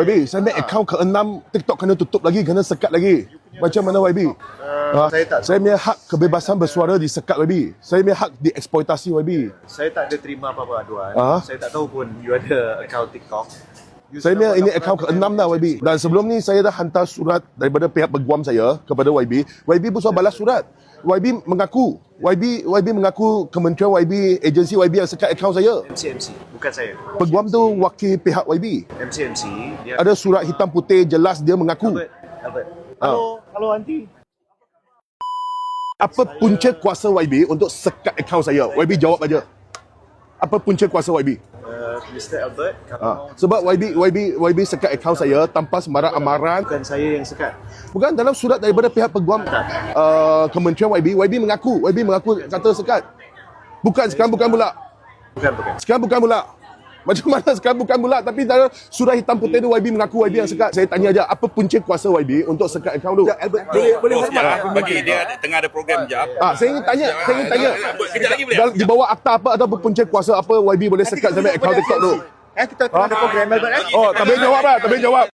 YB, saya ambil akaun ke-6, TikTok kena tutup lagi, kena sekat lagi. Macam mana YB? Saya tak. Saya punya hak kebebasan bersuara disekat YB. Saya punya hak dieksploitasi YB. Saya tak ada terima apa-apa aduan. Saya tak tahu pun you ada akaun TikTok. Saya punya ini akaun ke-6 dah YB. Dan sebelum ni saya dah hantar surat daripada pihak peguam saya kepada YB. YB pun sudah balas surat. YB mengaku Kementerian YB, agensi YB yang sekat akaun saya. MCMC, bukan saya. Peguam tu wakil pihak YB. MCMC dia Ada surat hitam putih jelas dia mengaku. Albert. Halo aunty. Apa punca kuasa YB untuk sekat akaun saya? YB jawab aja. Apa punca kuasa YB? Mr. Albert, Sebab YB sekat akaun saya tanpa sembarang amaran. bukan saya yang sekat. Bukan dalam surat daripada pihak peguam Kementerian YB mengaku kata sekat. Sekarang bukan pula. Sekarang bukan pula. Macam mana sekarang bukan pula, tapi dalam surat hitam putih tu YB mengaku YB yang sekat. Saya tanya aja, apa punca kuasa YB untuk sekat akaun tu? Boleh bagi dia tengah ada program jap. Saya ingin tanya. Kejap lagi boleh. Di bawah akta apa atau punca kuasa apa YB boleh sekat sampai akaun TikTok tu? Kita tengah ada program Albert. Oh, tak boleh jawab lah, tak boleh jawab.